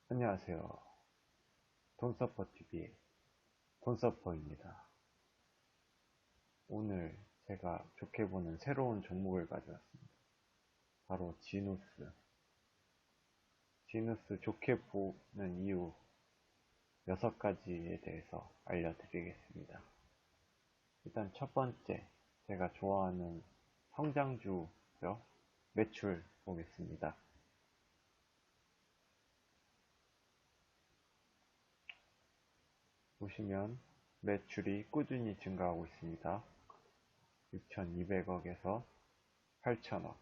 안녕하세요. 돈서퍼TV의 돈서퍼입니다. 오늘 제가 좋게 보는 새로운 종목을 가져왔습니다. 바로 지누스. 지누스 좋게 보는 이유 6가지에 대해서 알려드리겠습니다. 일단 첫 번째, 제가 좋아하는 성장주죠. 매출 보겠습니다. 보시면 매출이 꾸준히 증가하고 있습니다. 6,200억에서 8,000억,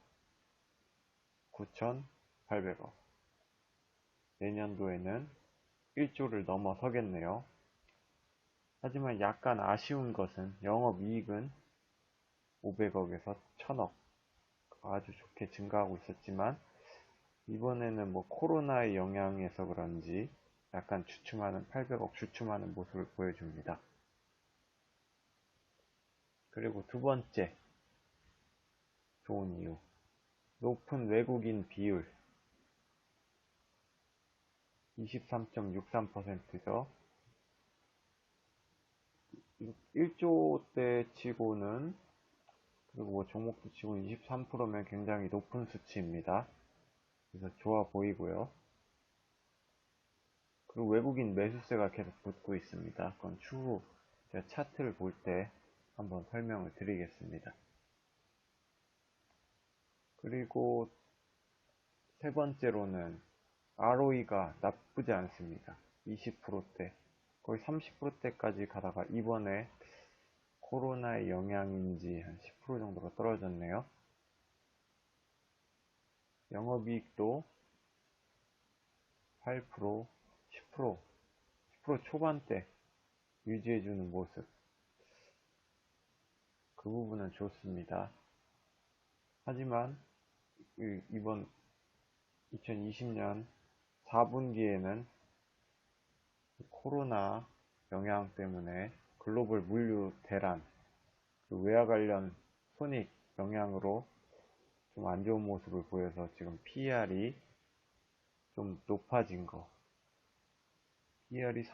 9,800억. 내년도에는 1조를 넘어서겠네요. 하지만 약간 아쉬운 것은 영업이익은 500억에서 1000억 아주 좋게 증가하고 있었지만 이번에는 코로나의 영향에서 그런지 약간 주춤하는 800억 주춤하는 모습을 보여줍니다. 그리고 두 번째 좋은 이유, 높은 외국인 비율 23.63%죠. 1조 때 치고는, 그리고 종목도 치고는 23%면 굉장히 높은 수치입니다. 그래서 좋아 보이고요. 그리고 외국인 매수세가 계속 붙고 있습니다. 그건 추후 제가 차트를 볼 때 한번 설명을 드리겠습니다. 그리고 세 번째로는 ROE가 나쁘지 않습니다. 20%대, 거의 30%대까지 가다가 이번에 코로나의 영향인지 한 10% 정도가 떨어졌네요. 영업이익도 8%, 10% 초반대 유지해주는 모습, 그 부분은 좋습니다. 하지만 이번 2020년 4분기에는 코로나 영향 때문에 글로벌 물류 대란, 외화 관련 손익 영향으로 좀 안 좋은 모습을 보여서 지금 PER이 좀 높아진 거, PER이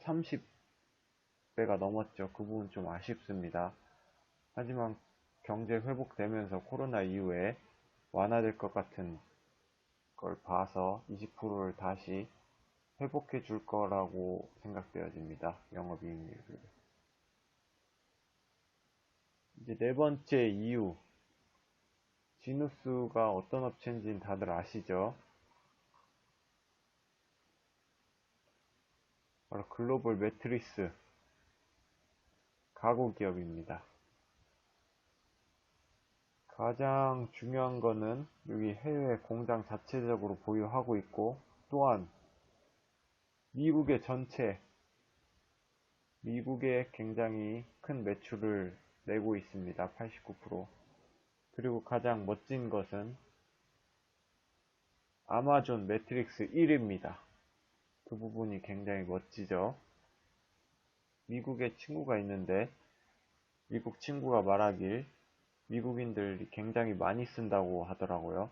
30배가 넘었죠. 그 부분 좀 아쉽습니다. 하지만 경제 회복되면서 코로나 이후에 완화될 것 같은 걸 봐서 20%를 다시 회복해 줄 거라고 생각되어집니다. 영업이익률을. 이제 네 번째 이유, 지누스가 어떤 업체인지는 다들 아시죠? 바로 글로벌 매트리스 가구 기업입니다. 가장 중요한 거는 여기 해외 공장 자체적으로 보유하고 있고, 또한 미국에 굉장히 큰 매출을 내고 있습니다. 89%. 그리고 가장 멋진 것은 아마존 매트릭스 1위입니다. 그 부분이 굉장히 멋지죠. 미국에 친구가 있는데 미국 친구가 말하길 미국인들이 굉장히 많이 쓴다고 하더라고요.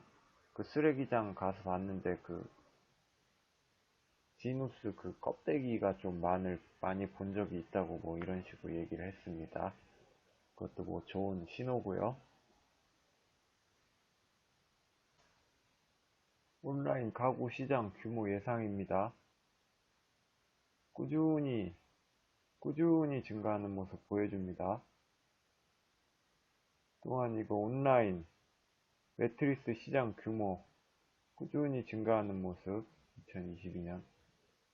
그 쓰레기장 가서 봤는데 지누스 껍데기가 좀 많이 본 적이 있다고 이런 식으로 얘기를 했습니다. 그것도 좋은 신호고요. 온라인 가구 시장 규모 예상입니다. 꾸준히 증가하는 모습 보여줍니다. 또한 이거 온라인 매트리스 시장 규모 꾸준히 증가하는 모습, 2022년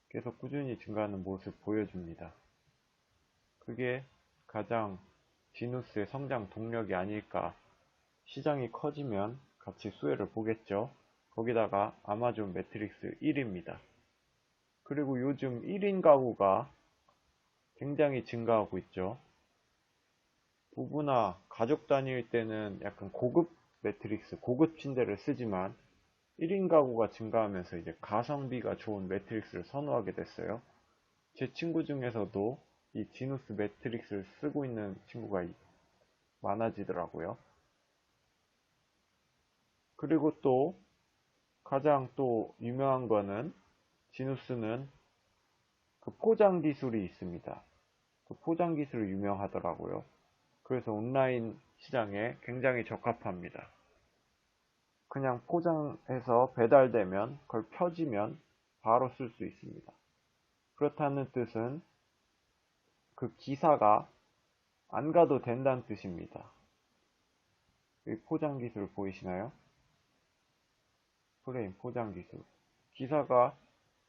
계속 꾸준히 증가하는 모습 보여줍니다. 그게 가장 지누스의 성장 동력이 아닐까. 시장이 커지면 같이 수혜를 보겠죠. 거기다가 아마존 매트릭스 1위입니다. 그리고 요즘 1인 가구가 굉장히 증가하고 있죠. 부부나 가족 단위일 때는 약간 고급 매트릭스, 고급 침대를 쓰지만 1인 가구가 증가하면서 이제 가성비가 좋은 매트릭스를 선호하게 됐어요. 제 친구 중에서도 이 지누스 매트릭스를 쓰고 있는 친구가 많아지더라고요. 그리고 또 가장 또 유명한 거는 지누스는 그 포장 기술이 있습니다. 그 포장 기술이 유명하더라고요. 그래서 온라인 시장에 굉장히 적합합니다. 그냥 포장해서 배달되면 그걸 펴지면 바로 쓸 수 있습니다. 그렇다는 뜻은 그 기사가 안 가도 된다는 뜻입니다. 이 포장 기술 보이시나요? 프레임 포장 기술. 기사가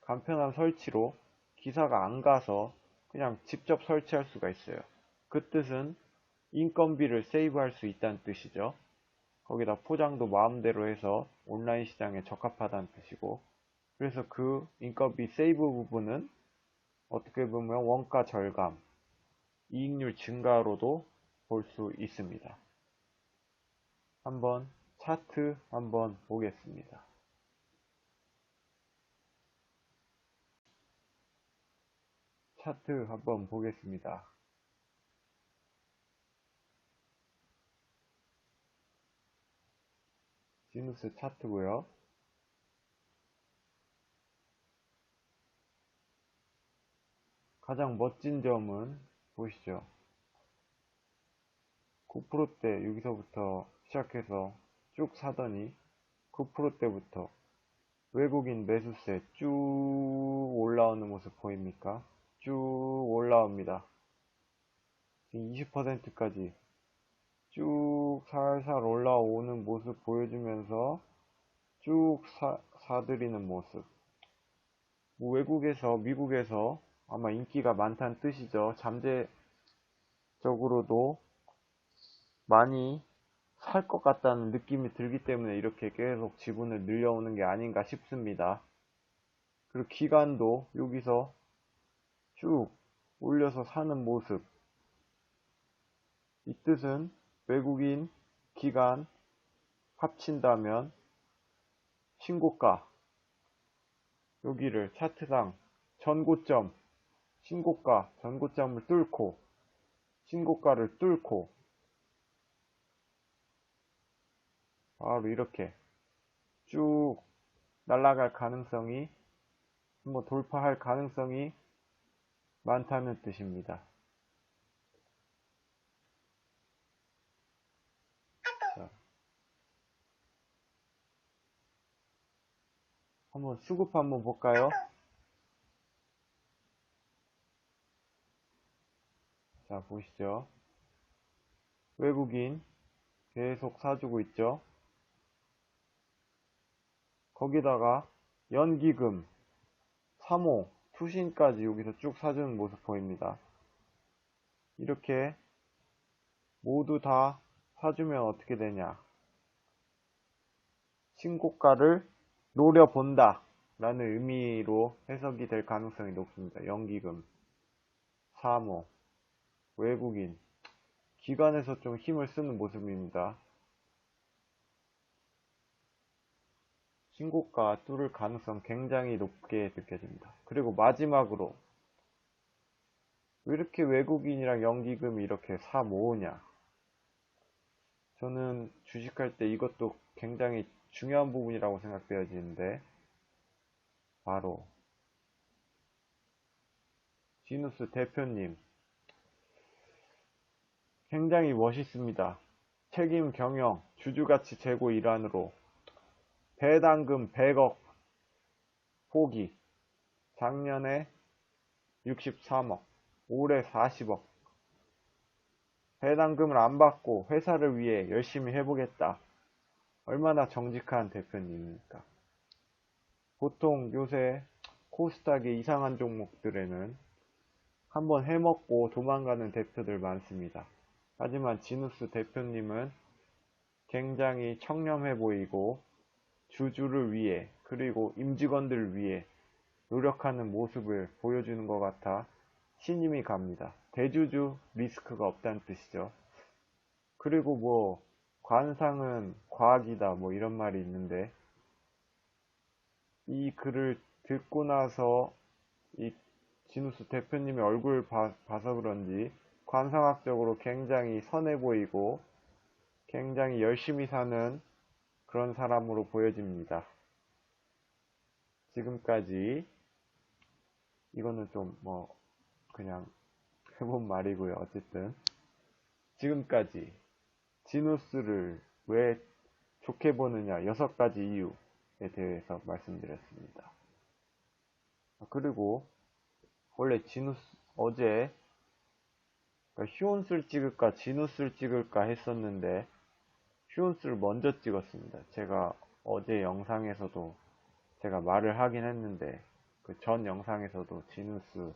간편한 설치로 기사가 안 가서 그냥 직접 설치할 수가 있어요. 그 뜻은 인건비를 세이브할 수 있다는 뜻이죠. 거기다 포장도 마음대로 해서 온라인 시장에 적합하다는 뜻이고, 그래서 그 인건비 세이브 부분은 어떻게 보면 원가 절감, 이익률 증가로도 볼 수 있습니다. 한번 차트 한번 보겠습니다. 차트 한번 보겠습니다. 지누스 차트고요. 가장 멋진 점은 보시죠. 9%대 여기서부터 시작해서 쭉 사더니 9%대부터 외국인 매수세 쭉 올라오는 모습 보입니까? 쭉 올라옵니다. 지금 20%까지 쭉 살살 올라오는 모습 보여주면서 쭉 사들이는 모습. 외국에서, 미국에서 아마 인기가 많다는 뜻이죠. 잠재적으로도 많이 살 것 같다는 느낌이 들기 때문에 이렇게 계속 지분을 늘려오는 게 아닌가 싶습니다. 그리고 기간도 여기서 쭉 올려서 사는 모습. 이 뜻은 외국인 기간 합친다면 신고가, 여기를 차트상 전고점, 신고가, 전고점을 뚫고 신고가를 뚫고 바로 이렇게 쭉 날아갈 가능성이, 한번 돌파할 가능성이 많다는 뜻입니다. 자, 한번 수급 한번 볼까요? 자, 보시죠. 외국인 계속 사주고 있죠. 거기다가 연기금, 3호, 투신까지 여기서 쭉 사주는 모습 보입니다. 이렇게 모두 다 사주면 어떻게 되냐? 신고가를 노려본다 라는 의미로 해석이 될 가능성이 높습니다. 연기금, 3호, 외국인, 기관에서 좀 힘을 쓰는 모습입니다. 신고가 뚫을 가능성 굉장히 높게 느껴집니다. 그리고 마지막으로 왜 이렇게 외국인이랑 연기금이 이렇게 사 모으냐? 저는 주식할 때 이것도 굉장히 중요한 부분이라고 생각되어지는데, 바로 지누스 대표님 굉장히 멋있습니다. 책임 경영, 주주가치 제고 일환으로 배당금 100억 포기, 작년에 63억, 올해 40억. 배당금을 안 받고 회사를 위해 열심히 해보겠다. 얼마나 정직한 대표님입니까? 보통 요새 코스닥의 이상한 종목들에는 한번 해먹고 도망가는 대표들 많습니다. 하지만 지누스 대표님은 굉장히 청렴해 보이고 주주를 위해, 그리고 임직원들을 위해 노력하는 모습을 보여주는 것 같아 신임이 갑니다. 대주주 리스크가 없다는 뜻이죠. 그리고 뭐 관상은 과학이다 뭐 이런 말이 있는데, 이 글을 듣고 나서 이 지누스 대표님의 얼굴을 봐서 그런지 관상학적으로 굉장히 선해 보이고 굉장히 열심히 사는 그런 사람으로 보여집니다. 지금까지 이거는 좀 뭐 그냥 해본 말이고요. 어쨌든 지금까지 지누스를 왜 좋게 보느냐 6가지 이유에 대해서 말씀드렸습니다. 그리고 원래 지누스 어제 휴온스를 찍을까 지누스를 찍을까 했었는데 휴온스를 먼저 찍었습니다. 제가 어제 영상에서도 제가 말을 하긴 했는데 그 전 영상에서도 지누스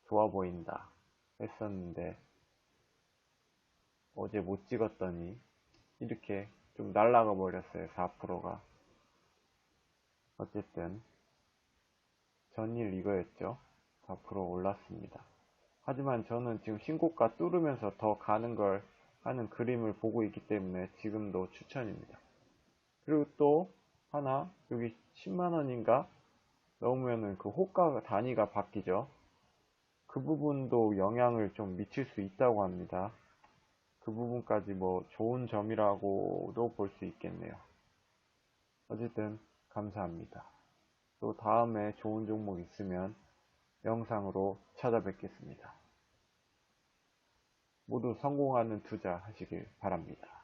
좋아 보인다 했었는데 어제 못 찍었더니 이렇게 좀 날아가 버렸어요. 4%가. 어쨌든 전일 이거였죠. 4% 올랐습니다. 하지만 저는 지금 신고가 뚫으면서 더 가는 걸 하는 그림을 보고 있기 때문에 지금도 추천입니다. 그리고 또 하나 여기 10만원인가 넣으면은 그 호가 단위가 바뀌죠. 그 부분도 영향을 좀 미칠 수 있다고 합니다. 그 부분까지 뭐 좋은 점이라고도 볼 수 있겠네요. 어쨌든 감사합니다. 또 다음에 좋은 종목 있으면 영상으로 찾아뵙겠습니다. 모두 성공하는 투자 하시길 바랍니다.